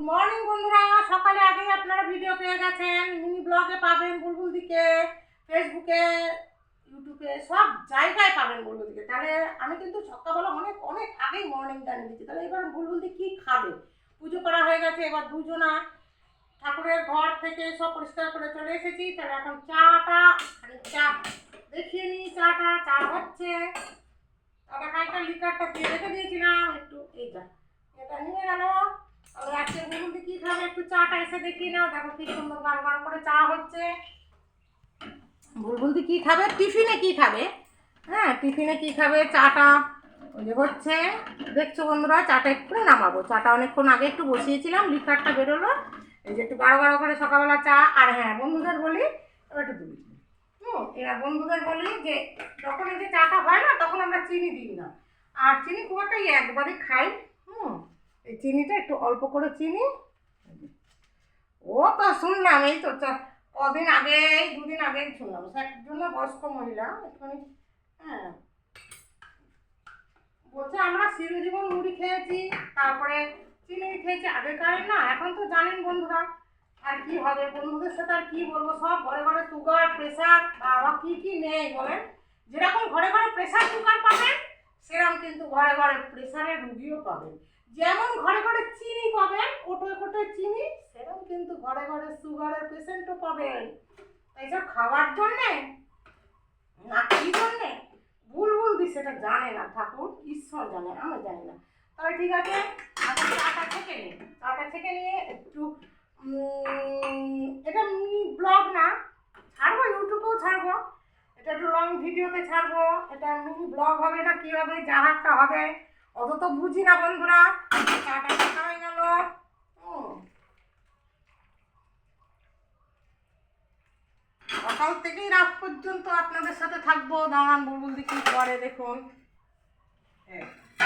Morning বন্ধুরা, সকালে আগেই আপনারা ভিডিও পেয়ে গেছেন। মিনি ব্লগে পাবেন বুলবুল দিকে, ফেসবুকে, ইউটিউবে, সব জায়গায় পাবেন বুলবুল দিকে। তাহলে আমি কিন্তু সকালবেলা অনেক অনেক আগেই মর্নিং জানিয়ে দিচ্ছি। তাহলে এবার বুলবুল দি কী খাবে? পুজো করা হয়ে গেছে, এবার দুজনা ঠাকুরের ঘর থেকে সব পরিষ্কার করে চলে এসেছি। তাহলে এখন চাটা চা দেখিয়ে নিই। চা হচ্ছে। চাটা খাইটা লিকারটা দিয়ে রেখে দিয়েছিলাম একটু, এইটা এটা নিয়ে গেল। আজকে বুলবুল কি খাবে একটু চাটা এসে দেখিয়ে নাও। দেখো কি সুন্দর গরম গরম করে চা হচ্ছে। বুলবুল কি খাবে, টিফিনে কি খাবে? হ্যাঁ, টিফিনে কি খাবে? চাটা ওই যে হচ্ছে, দেখছো বন্ধুরা। চাটা একটু নামাবো। চাটা অনেকক্ষণ আগে একটু বসিয়েছিলাম, লিকারটা বেরোলো। এই যে একটু গাঢ় গাঢ় করে সকালবেলা চা। আর হ্যাঁ, বন্ধুদের বলি এবার একটু দিবি। এবার বন্ধুদের বলি যে যখন এই যে চাটা হয় না, তখন আমরা চিনি দিই না। আর চিনি খুব একটা একবারই খাই। এই চিনিটা একটু অল্প করে চিনি। ও তো শুনলাম, এই তো কদিন আগে, দুদিন আগেই শুনলাম একজন বয়স্ক মহিলা একটুখানি, হ্যাঁ, বলছে আমরা চিরজীবন মুড়ি খেয়েছি, তারপরে চিনি খেয়েছি আগেকার না। এখন তো জানেন বন্ধুরা, আর কি হবে বন্ধুদের সাথে আর কি বলবো, সব ঘরে ঘরে সুগার প্রেশার বাবা কি কি নেই বলেন। যেরকম ঘরে ঘরে প্রেশার সুগার পাবেন, সেরকম কিন্তু ঘরে ঘরে প্রেশারের রুগীও পাবেন। যেমন ঘরে ঘরে চিনি পাবেন, কোটোয় কোটোয় চিনি, সেরকম কিন্তু ঘরে ঘরে সুগারের পেশেন্টও পাবেন। এইসব খাওয়ার জন্যে না কি জন্যে বুলবুল দি সেটা জানে না, ঠাকুর ঈশ্বর জানে, আমি জানি না। তবে ঠিক আছে, এখন চাটা ছেঁকে নিই। চাটা ছেঁকে নিয়ে একটু এটা মিনি ব্লগ না, ছাড়বো ইউটিউবেও ছাড়বো, এটা একটু লং ভিডিওতে ছাড়বো। এটা মিনি ব্লগ হবে না কি হবে, যাহারটা হবে অত তো বুঝি না বন্ধুরা। চাটা ছেঁকা হয়ে গেল। সকাল থেকেই রাত পর্যন্ত আপনাদের সাথে থাকবো। দাঁড়ান বুলবুল দি কি করে দেখুন।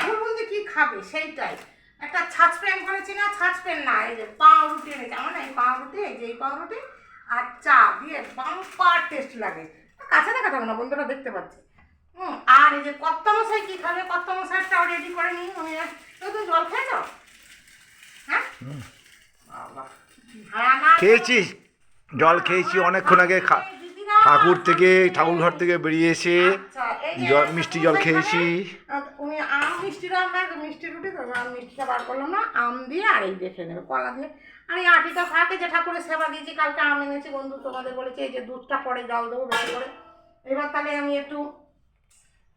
বুলবুল দি কি খাবে সেইটাই। একটা ছাঁচ প্যান করেছি না, ছাঁচ প্যান না, এই যে পাউরুটি এনেছি আমার না, এই পাউরুটি, এই যে এই পাউরুটি আর চা দিয়ে বাম্পার টেস্ট লাগে। কাছে দেখাতে হবে না, বন্ধুরা দেখতে পাচ্ছে। আর এই যে কর্তামশাই কি খাবে, কর্তামশাইটাও রেডি করে নিই। উনি তুমি জল খেয়েছ? হ্যাঁ খেয়েছি, জল খেয়েছি অনেকক্ষণ আগে। ঠাকুর ঘর থেকে বেরিয়ে এসে মিষ্টি জল খেয়েছি। উনি আম মিষ্টিটা, আমরা মিষ্টি রুটি তো মিষ্টিটা বার করলাম না, আম দিয়ে আর এই দেখে নেবে কলা দিয়ে। আর এই আটিটা থাকে যে ঠাকুরের সেবা দিয়েছি। কালকে আম এনেছি বন্ধু, তোমাদের বলেছি এই যে দুধটা পরে জল দেবো বেশি করে। এবার তাহলে আমি একটু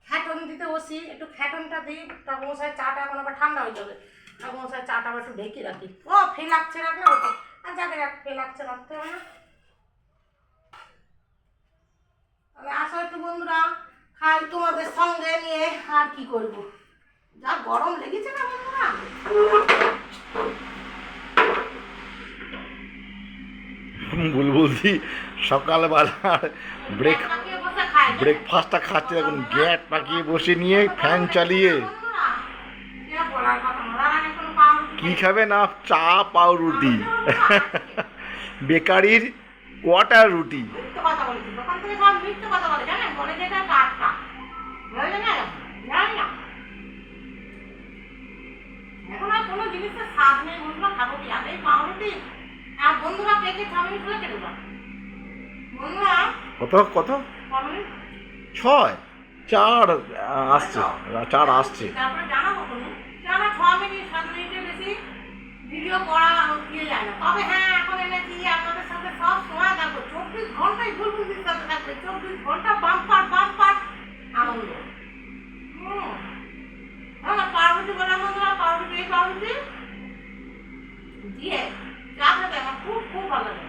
খ্যাটন দিতে বসি, একটু খ্যাটনটা দিই। ঠাকুরমশাই চাটা এখন আবার ঠান্ডা হয়ে যাবে। ঠাকুরমশাই চাটা আবার একটু ঢেকে রাখি। ও ফেলাচ্ছে রাখলে ওটা, আর যাকে ফেলাচ্ছে রাখতে হবে না। তাহলে আসো একটু বন্ধুরা, খাই তোমাদের সঙ্গে নিয়ে। আর কি করব, যা গরম লেগেছে না বন্ধুরা। বুলবুল দি সকালবেলা ব্রেকফাস্টটা খাচ্ছে, এখন গ্যাট পাকিয়ে বসে নিয়ে ফ্যান চালিয়ে। কি খাবে না, চা পাউরুটি, বেকারির কোয়াটার রুটি। এখন আর কোনো জিনিসের স্বাদ নেই বন্ধুরা, খাবো কি আর এই পাউরুটি। আর বন্ধুরা পেকে 6 মিনিট হলে কেটে দাও বন্ধুরা। কত কত 6 4 আসছে, 4 আসছে। তারপরে জানাবো কোনো জানা 6 মিনিট 7 মিনিটের বেশি ভিডিও করা দিয়ে যায় না। তবে হ্যাঁ, এখন এনেছি আপনাদের সাথে সব সময় থাকবো, 24 ঘন্টাই বুলবুলদির সাথে থাকবে। 24 ঘন্টা বাম্পার বাম্পার আনন্দ। পাউরুটি বলা বন্ধুরা, পাউরুটি, এই পাউরুটি দিয়ে চা খেতে আমার খুব খুব ভালো লাগে।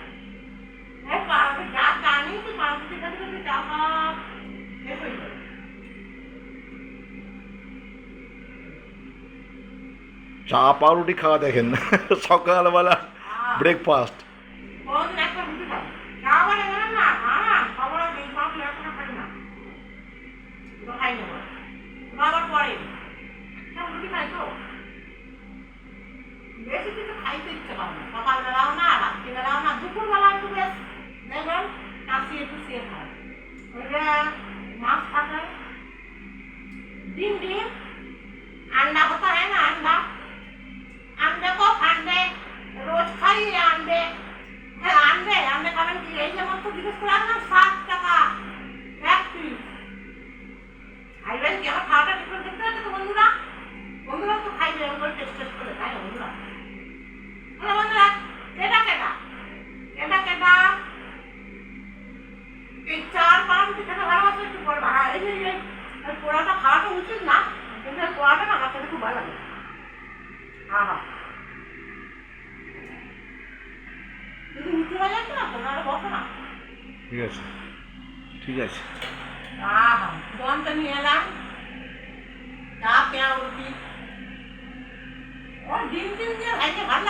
হ্যাঁ, পাউরুটি চা চা নিয়ে তো পাউরুটি খেতে খেতে চা খাওয়া শেষ হয়ে যাবে। চা পাউরুটি খাওয়া দেখেন সকালবেলা ব্রেকফাস্ট। একটা রুটি খাও, চা বলে গেলাম না, খবর এই পাউরুটি এখন খাই না, খাই না আবার পরে রুটি খাই তো বেশি কিছু খাইতে ইচ্ছে করে না। সকালবেলাও না, রাত্রিবেলাও না, দুপুরবেলা একটু বেশ দেখবেন কাশিয়ে টুসিয়ে খায়। ওই যে মাছ থাকে, ডিম ডিম अंडा होता है ना, अंडा अंडे को अंडे ঠিক আছে, ঠিক আছে। আহা দমটা নিয়ে এলাম, চা পেঁয়া রুটি ও ডিম টিম দিয়ে ভাইকে ভালো